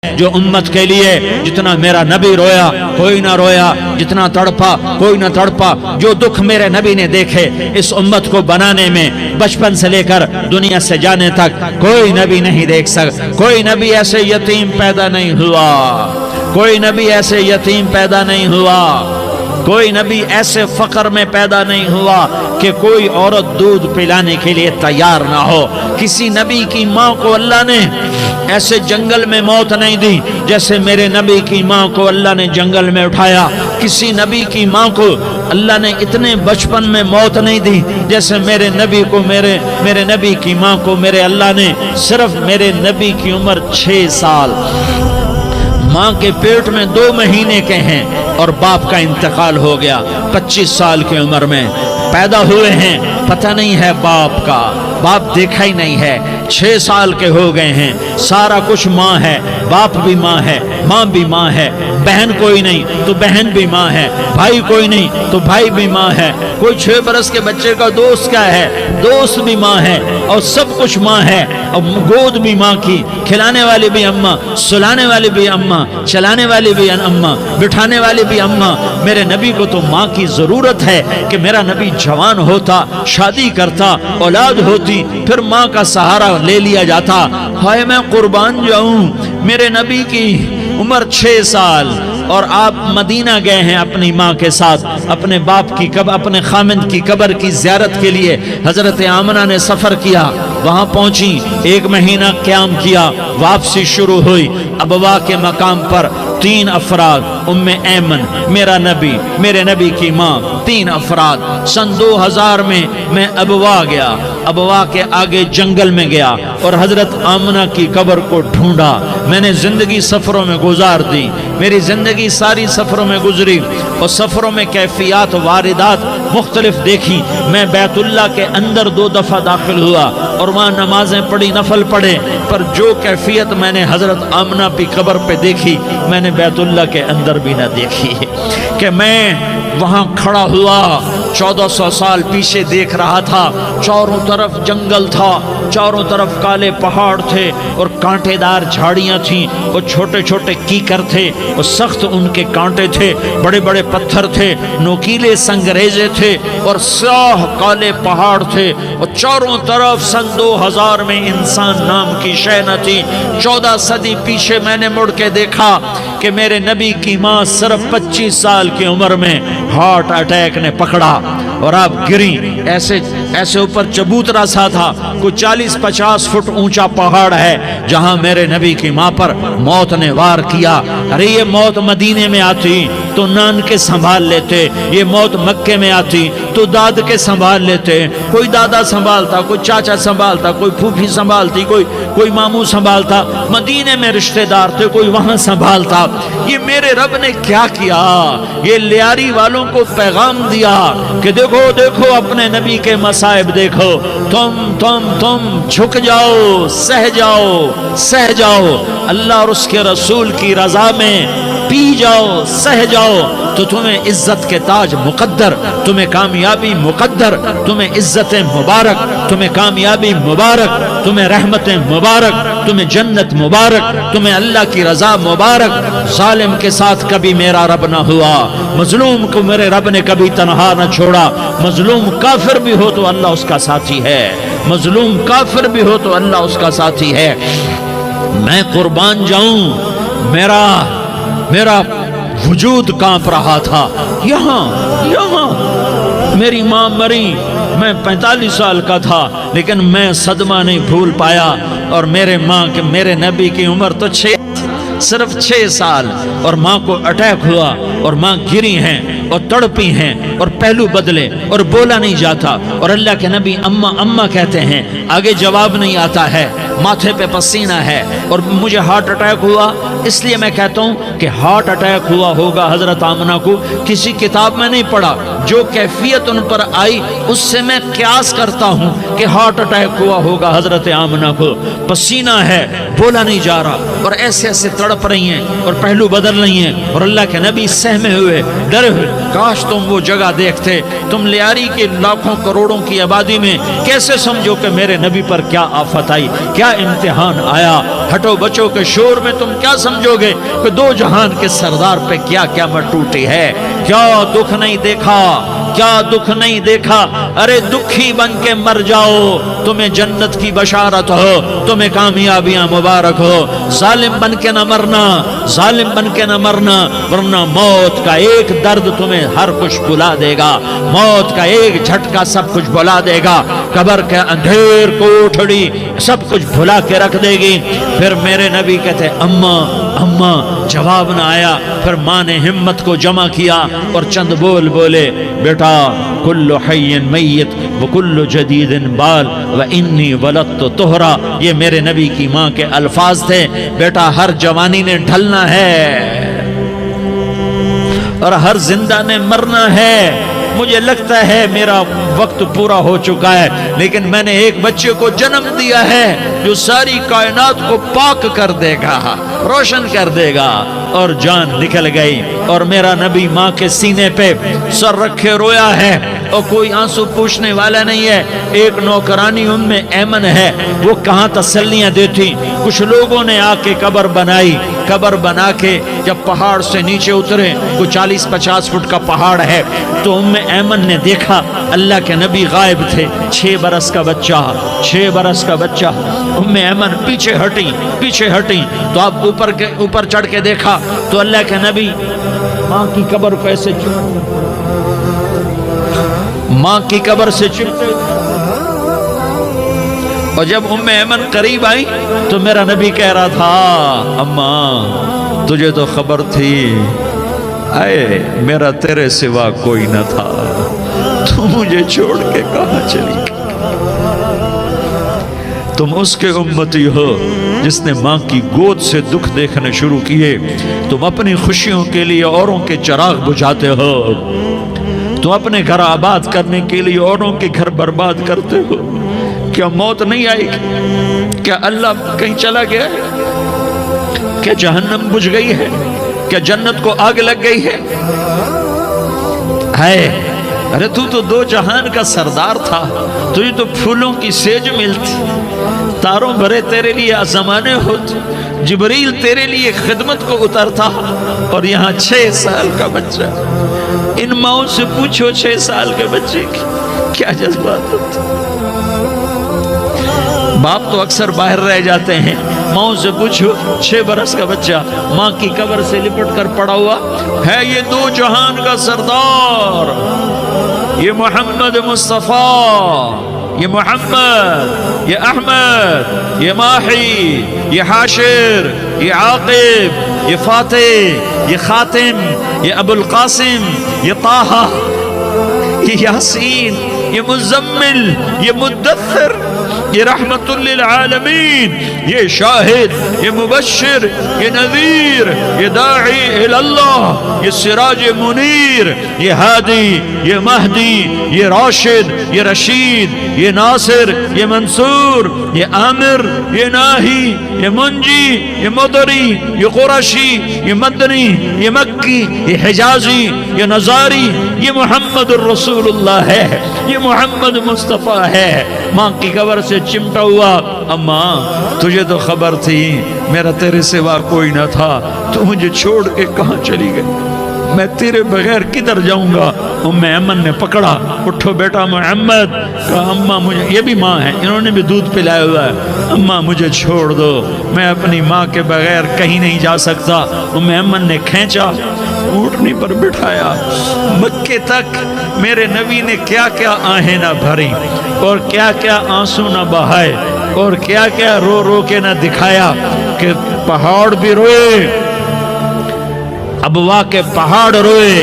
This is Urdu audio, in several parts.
جو امت کے لیے جتنا میرا نبی رویا کوئی نہ رویا، جتنا تڑپا کوئی نہ تڑپا، جو دکھ میرے نبی نے دیکھے اس امت کو بنانے میں بچپن سے لے کر دنیا سے جانے تک کوئی نبی نہیں دیکھ سکتا۔ کوئی نبی ایسے یتیم پیدا نہیں ہوا، کوئی نبی ایسے یتیم پیدا نہیں ہوا، کوئی نبی ایسے فقر میں پیدا نہیں ہوا کہ کوئی عورت دودھ پلانے کے لیے تیار نہ ہو۔ کسی نبی کی ماں کو اللہ نے ایسے جنگل میں موت نہیں دی جیسے میرے نبی کی ماں کو اللہ نے جنگل میں اٹھایا۔ کسی نبی کی ماں کو اللہ نے اتنے بچپن میں موت نہیں دی جیسے میرے نبی کو میرے نبی کی ماں کو میرے اللہ نے صرف میرے نبی کی عمر 6 سال، ماں کے پیٹ میں 2 مہینے کے ہیں اور باپ کا انتقال ہو گیا 25 سال کی عمر میں پیدا ہوئے ہیں، پتہ نہیں ہے باپ کا، باپ دیکھا ہی نہیں ہے، 6 سال کے ہو گئے ہیں، سارا کچھ ماں ہے، باپ بھی ماں ہے، ماں بھی ماں ہے، بہن کوئی نہیں تو بہن بھی ماں ہے، بھائی کوئی نہیں تو بھائی بھی ماں ہے، کوئی 6 برس کے بچے کا دوست کیا ہے، دوست بھی ماں ہے، اور سب کچھ ماں ہے، اور گود بھی ماں کی، کھلانے والی بھی اماں، سلانے والی بھی اماں، چلانے والی بھی اماں، بٹھانے والی بھی اماں۔ میرے نبی کو تو ماں کی ضرورت ہے کہ میرا نبی جوان ہوتا، شادی کرتا، اولاد ہوتی، پھر ماں کا سہارا لے لیا جاتا۔ ہائے میں قربان جاؤں، میرے نبی کی عمر 6 سال اور آپ مدینہ گئے ہیں اپنی ماں کے ساتھ، اپنے باپ کی اپنے خامند کی قبر کی زیارت کے لیے حضرت آمنہ نے سفر کیا، وہاں پہنچی، 1 مہینہ قیام کیا، واپسی شروع ہوئی۔ ابوا کے مقام پر 3 افراد، ام ایمن، میرا نبی، میرے نبی کی ماں، 3 افراد۔ سن 2000 میں ابوا گیا، ابوا کے آگے جنگل میں گیا اور حضرت آمنہ کی قبر کو ڈھونڈا۔ میں نے زندگی سفروں میں گزار دی، میری زندگی ساری سفروں میں گزری، اور سفروں میں کیفیات واردات مختلف دیکھی۔ میں بیت اللہ کے اندر 2 دفعہ داخل ہوا اور وہاں نمازیں پڑھی، نفل پڑھے، پر جو کیفیت میں نے حضرت آمنہ کی قبر پہ دیکھی میں نے بیت اللہ کے اندر بھی نہ دیکھی۔ کہ میں وہاں کھڑا ہوا 1400 سال پیچھے دیکھ رہا تھا، چاروں طرف جنگل تھا، چاروں طرف کالے پہاڑ تھے اور کانٹے دار جھاڑیاں تھیں، اور چھوٹے چھوٹے کیکر تھے، اور سخت ان کے کانٹے تھے، بڑے بڑے پتھر تھے، نوکیلے سنگریزے تھے، اور سیاہ کالے پہاڑ تھے، اور چاروں طرف سن 2000 میں انسان نام کی شے نہ تھی۔ 14 صدی پیچھے میں نے مڑ کے دیکھا کہ میرے نبی کی ماں صرف 25 سال کی عمر میں ہارٹ اٹیک نے پکڑا اور آپ گری، ایسے اوپر چبوترا سا تھا، کوئی 40-50 فٹ اونچا پہاڑ ہے جہاں میرے نبی کی ماں پر موت نے وار کیا۔ ارے یہ موت مدینے میں آتی تو نان کے سنبھال لیتے، یہ موت مکے میں آتی تو داد کے سنبھال لیتے، کوئی دادا سنبھالتا، کوئی چاچا سنبھالتا، کوئی پھوپھی سنبھالتی، کوئی ماموں سنبھالتا، مدینے میں رشتہ دار تھے، کوئی وہاں سنبھالتا۔ یہ میرے رب نے کیا کیا؟ یہ لیاری والوں کو پیغام دیا کہ دیکھو اپنے نبی کے مصائب دیکھو، تم جھک جاؤ، سہ جاؤ، اللہ اور اس کے رسول کی رضا میں پی جاؤ، سہ جاؤ، تو تمہیں عزت کے تاج مقدر، تمہیں کامیابی مقدر، تمہیں عزت مبارک، تمہیں کامیابی مبارک، تمہیں رحمت مبارک، تمہیں جنت مبارک، تمہیں اللہ کی رضا مبارک۔ ظالم کے ساتھ کبھی میرا رب نہ ہوا، مظلوم کو میرے رب نے کبھی تنہا نہ چھوڑا۔ مظلوم کافر بھی ہو تو اللہ اس کا ساتھی ہے، مظلوم کافر بھی ہو تو اللہ اس کا ساتھی ہے۔ میں قربان جاؤں، میرا وجود کانپ رہا تھا۔ یہاں میری ماں مری، میں 45 سال کا تھا، لیکن میں صدمہ نہیں بھول پایا، اور میرے نبی کی عمر تو صرف 6 سال، اور ماں کو اٹیک ہوا، اور ماں گری ہیں اور تڑپی ہیں اور پہلو بدلے اور بولا نہیں جاتا، اور اللہ کے نبی اماں کہتے ہیں، آگے جواب نہیں آتا ہے، ماتھے پہ پسینہ ہے، اور مجھے ہارٹ اٹیک ہوا۔ اس لیے میں کہتا ہوں کہ ہارٹ اٹیک ہوا ہوگا حضرت آمنہ کو، کسی کتاب میں نہیں پڑھا، جو کیفیت ان پر آئی اس سے میں قیاس کرتا ہوں کہ ہارٹ اٹیک ہوا ہوگا حضرت آمنہ کو۔ پسینہ ہے، بولا نہیں جا رہا، اور ایسے تڑپ رہی ہیں اور پہلو بدل رہی ہیں، اور اللہ کے نبی سہمے ہوئے، ڈرے ہوئے۔ کاش تم وہ جگہ دیکھتے، تم لیاری کے لاکھوں کروڑوں کی آبادی میں کیسے سمجھو کہ میرے نبی پر کیا آفت آئی، کیا امتحان آیا، ہٹو بچوں کے شور میں تم کیا سمجھو گے کہ دو جہان کے سردار پہ کیا قیامت ٹوٹی ہے؟ کیا دکھ نہیں دیکھا؟ کیا دکھ نہیں دیکھا؟ ارے دکھی بن کے مر جاؤ، تمہیں جنت کی بشارت ہو، تمہیں کامیابیاں مبارک ہو۔ ظالم بن کے نہ مرنا، ظالم بن کے نہ مرنا، ورنہ موت کا ایک درد تمہیں ہر کچھ بھلا دے گا، موت کا ایک جھٹکا سب کچھ بھلا دے گا، قبر کے اندھیر کوٹھڑی سب کچھ بھلا کے رکھ دے گی۔ پھر میرے نبی کہتے اماں اماں، جواب نہ آیا۔ پھر ماں نے ہمت کو جمع کیا اور چند بول بولے، بیٹا کل حی میت وکل جدید بال وانی ولدت طہرا، یہ میرے نبی کی ماں کے الفاظ تھے۔ بیٹا ہر جوانی نے ڈھلنا ہے اور ہر زندہ نے مرنا ہے۔ مجھے لگتا ہے میرا وقت پورا ہو چکا ہے، لیکن میں نے ایک بچے کو جنم دیا ہے جو ساری کائنات کو پاک کر دے گا، روشن کر دے گا۔ اور جان نکل گئی، اور میرا نبی ماں کے سینے پہ سر رکھے رویا ہے، اور کوئی آنسو پوچھنے والا نہیں ہے۔ ایک نوکرانی ام میں ایمن ہے، وہ کہاں تسلیاں دیتی۔ کچھ لوگوں نے آ کے قبر بنائی، قبر بنا کے جب پہاڑ سے نیچے اترے، کوئی 40-50 فٹ کا پہاڑ ہے، تو ام ایمن نے دیکھا اللہ کے نبی غائب تھے، 6 برس کا بچہ، 6 برس کا بچہ۔ ام ایمن پیچھے ہٹی تو اب اوپر چڑھ کے دیکھا تو اللہ کے نبی ماں کی قبر کو ایسے ماں کی قبر سے چمٹے، اور جب ام ایمن قریب آئی تو میرا نبی کہہ رہا تھا اماں تجھے تو خبر تھی، اے میرا تیرے سوا کوئی نہ تھا، تو مجھے چھوڑ کے کہاں چلی گئی؟ تم اس کے امتی ہو جس نے ماں کی گود سے دکھ دیکھنے شروع کیے۔ تم اپنی خوشیوں کے لیے اوروں کے چراغ بجھاتے ہو، تم اپنے گھر آباد کرنے کے لیے اوروں کے گھر برباد کرتے ہو۔ کیا موت نہیں آئے گی؟ کیا اللہ کہیں چلا گیا ہے؟ کیا جہنم بجھ گئی ہے؟ کیا جنت کو آگ لگ گئی ہے؟ ارے تو دو جہان کا سردار تھا، تجھے تو پھولوں کی سیج ملتی، تاروں بھرے تیرے لیے زمانے ہوتے، جبریل تیرے لیے خدمت کو اترتا، اور یہاں 6 سال کا بچہ۔ ان ماؤں سے پوچھو 6 سال کے بچے کی کیا جذبات ہوتے۔ باپ تو اکثر باہر رہ جاتے ہیں، ماؤں سے پوچھو 6 برس کا بچہ ماں کی قبر سے لپٹ کر پڑا ہوا ہے۔ یہ دو جہان کا سردار، یہ محمد مصطفیٰ، یہ محمد، یہ احمد، یہ ماہی، یہ حاشر، یہ عاقب، یہ فاتح، یہ خاتم، یہ ابو القاسم، یہ طٰہٰ، یہ یاسین، یہ مزمل، یہ مدثر، یہ رحمت للعالمین، یہ شاہد، یہ مبشر، یہ نذیر، یہ داعی اللہ، یہ سراج منیر، یہ ہادی، یہ مہدی، یہ راشد، یہ رشید، یہ ناصر، یہ منصور، یہ عامر، یہ ناہی، یہ منجی، یہ مدری، یہ قرشی، یہ مدنی، یہ مکی، یہ حجازی، یہ نظاری، یہ محمد الرسول اللہ ہے، یہ محمد مصطفیٰ ہے۔ ماں کی قبر سے چمٹا ہوا، اماں تجھے تو خبر تھی میرا تیرے سوا کوئی نہ تھا، تو مجھے چھوڑ کے کہاں چلی گئی؟ میں تیرے بغیر کدھر جاؤں گا؟ ام ایمن نے پکڑا، اٹھو بیٹا محمد، کہا اماں مجھے، یہ بھی ماں ہے، انہوں نے بھی دودھ پلایا ہوا ہے، اماں مجھے چھوڑ دو، میں اپنی ماں کے بغیر کہیں نہیں جا سکتا۔ ام ایمن نے کھینچا، اونٹنی پر بٹھایا، مکے تک میرے نبی نے کیا کیا آہیں نہ بھری، اور کیا کیا آنسو نہ بہائے، اور کیا کیا رو رو کے نہ دکھایا کہ پہاڑ بھی روئے، ابوا کے پہاڑ روئے،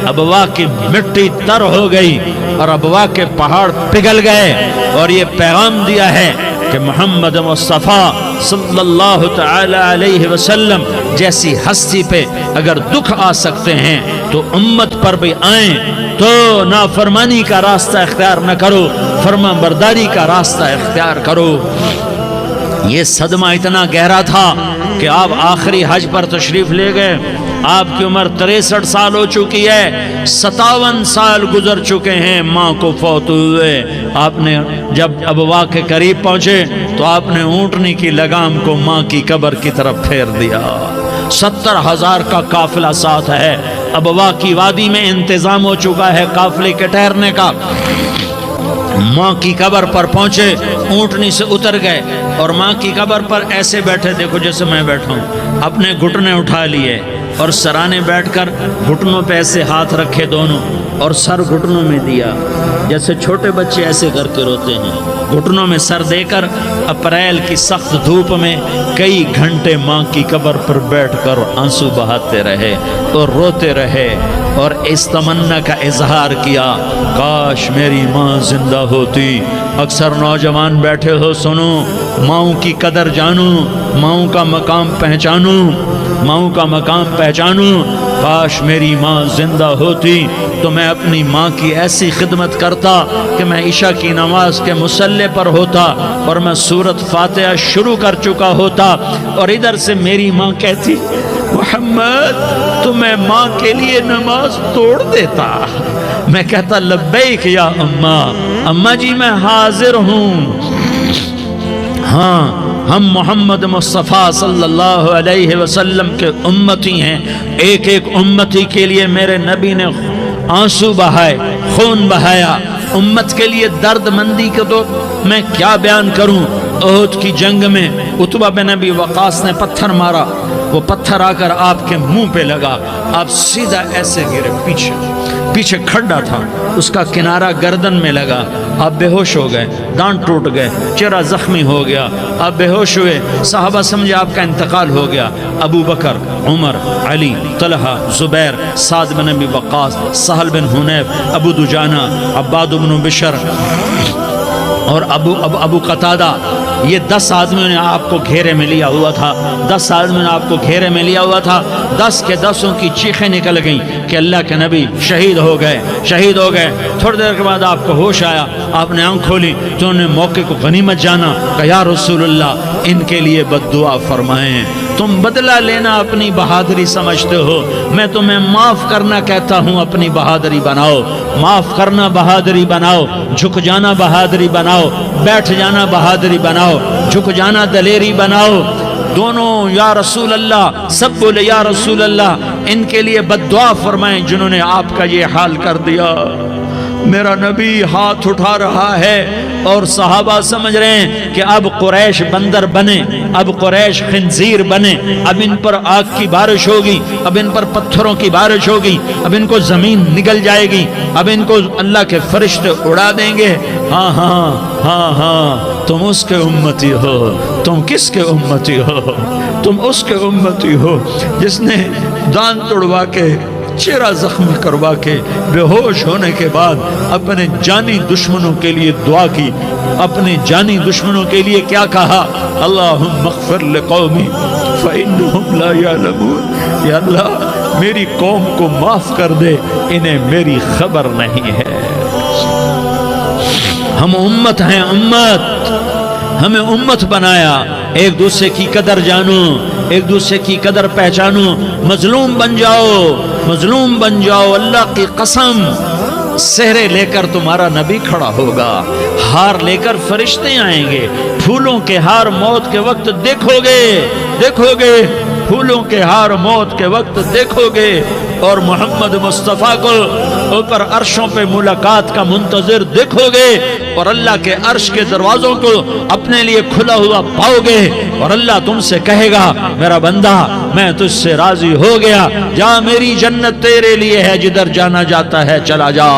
ابوا کی مٹی تر ہو گئی اور ابوا کے پہاڑ پگھل گئے، اور یہ پیغام دیا ہے کہ محمد مصطفیٰ صلی اللہ تعالی علیہ وسلم جیسی ہستی پہ اگر دکھ آ سکتے ہیں تو امت پر بھی آئیں، تو نافرمانی کا راستہ اختیار نہ کرو، فرما برداری کا راستہ اختیار کرو۔ یہ صدمہ اتنا گہرا تھا کہ آپ آخری حج پر تشریف لے گئے، آپ کی عمر 63 سال ہو چکی ہے، 57 سال گزر چکے ہیں ماں کو فوت ہوئے۔ آپ نے جب ابوا کے قریب پہنچے تو آپ نے اونٹنی کی لگام کو ماں کی قبر کی طرف پھیر دیا۔ 70,000 کا قافلہ ساتھ ہے، ابوا کی وادی میں انتظام ہو چکا ہے قافلے کے ٹھہرنے کا۔ ماں کی قبر پر پہنچے، اونٹنی سے اتر گئے اور ماں کی قبر پر ایسے بیٹھے، دیکھو جیسے میں بیٹھا ہوں، اپنے گھٹنے اٹھا لیے اور سرانے بیٹھ کر گھٹنوں پہ ایسے ہاتھ رکھے دونوں اور سر گھٹنوں میں دیا، جیسے چھوٹے بچے ایسے کر کے روتے ہیں، گھٹنوں میں سر دے کر اپریل کی سخت دھوپ میں کئی گھنٹے ماں کی قبر پر بیٹھ کر آنسو بہاتے رہے اور روتے رہے اور اس تمنا کا اظہار کیا، کاش میری ماں زندہ ہوتی۔ اکثر نوجوان بیٹھے ہو، سنو، ماؤں کی قدر جانو، ماؤں کا مقام پہچانو، ماؤں کا مقام پہچانو۔ کاش میری ماں زندہ ہوتی تو میں اپنی ماں کی ایسی خدمت کرتا کہ میں عشاء کی نماز کے مصلی پر ہوتا اور میں سورۃ فاتحہ شروع کر چکا ہوتا اور ادھر سے میری ماں کہتی، محمد تو میں ماں کے لیے نماز توڑ دیتا۔ میں کہتا، لبیک یا اماں، اماں جی میں حاضر ہوں۔ ہاں، ہم محمد مصطفیٰ صلی اللہ علیہ وسلم کے امتی ہیں، ایک ایک امتی کے لیے میرے نبی نے آنسو بہائے، خون بہایا، امت کے لیے درد مندی کو تو میں کیا بیان کروں۔ احد کی جنگ میں عتبہ بن ابی وقاص نے پتھر مارا، وہ پتھر آ کر آپ کے منہ پہ لگا، آپ سیدھا ایسے گرے، پیچھے کھڈا تھا، اس کا کنارہ گردن میں لگا، آپ بے ہوش ہو گئے، دانت ٹوٹ گئے، چہرہ زخمی ہو گیا، آپ بے ہوش ہوئے، صحابہ سمجھے آپ کا انتقال ہو گیا۔ ابو بکر، عمر، علی، طلحہ، زبیر، سعد بن ابی وقاص، سہل بن حنیف، ابو دجانہ، عباد بن بشر اور ابو قتادہ، یہ 10 آدمیوں نے آپ کو گھیرے میں لیا ہوا تھا، 10 آدمیوں نے آپ کو گھیرے میں لیا ہوا تھا۔ 10 کے 10 کی چیخیں نکل گئیں کہ اللہ کے نبی شہید ہو گئے، شہید ہو گئے۔ تھوڑی دیر کے بعد آپ کو ہوش آیا، آپ نے آنکھ کھولی تو انہوں نے موقع کو غنیمت جانا کہ یا رسول اللہ ان کے لیے بد دعا فرمائیں۔ تم بدلہ لینا اپنی بہادری سمجھتے ہو، میں تمہیں معاف کرنا کہتا ہوں، اپنی بہادری بناؤ، معاف کرنا بہادری بناؤ، جھک جانا بہادری بناؤ، بیٹھ جانا بہادری بناؤ، جھک جانا دلیری بناؤ۔ دونوں یا رسول اللہ، سب بولے یا رسول اللہ، ان کے لیے بد دعا فرمائیں جنہوں نے آپ کا یہ حال کر دیا۔ میرا نبی ہاتھ اٹھا رہا ہے اور صحابہ سمجھ رہے ہیں کہ اب قریش بندر بنے، اب قریش خنزیر بنے، اب ان پر آگ کی بارش ہوگی، اب ان پر پتھروں کی بارش ہوگی، اب ان کو زمین نگل جائے گی، اب ان کو اللہ کے فرشتے اڑا دیں گے۔ ہاں ہاں ہاں ہاں، تم اس کے امتی ہو۔ تم کس کے امتی ہو؟ تم اس کے امتی ہو جس نے دان توڑوا کے، چہرہ زخمی کروا کے، بے ہوش ہونے کے بعد اپنے جانی دشمنوں کے لیے دعا کی، اپنے جانی دشمنوں کے لیے کیا کہا؟ اللہم اغفر لقومی فإنہم لا یعلمون، یا اللہ میری قوم کو معاف کر دے، انہیں میری خبر نہیں ہے۔ ہم امت ہیں، امت، ہمیں امت بنایا، ایک دوسرے کی قدر جانو، ایک دوسرے کی قدر پہچانو، مظلوم بن جاؤ، مظلوم بن جاؤ، اللہ کی قسم سہرے لے کر تمہارا نبی کھڑا ہوگا، ہار لے کر فرشتے آئیں گے، پھولوں کے ہار موت کے وقت دیکھو گے، دیکھو گے، پھولوں کے ہار موت کے وقت دیکھو گے، اور محمد مصطفیٰ کو اوپر عرشوں پہ ملاقات کا منتظر دیکھو گے، اور اللہ کے عرش کے دروازوں کو اپنے لیے کھلا ہوا پاؤ گے، اور اللہ تم سے کہے گا میرا بندہ میں تجھ سے راضی ہو گیا، جا میری جنت تیرے لیے ہے، جدھر جانا جاتا ہے چلا جا۔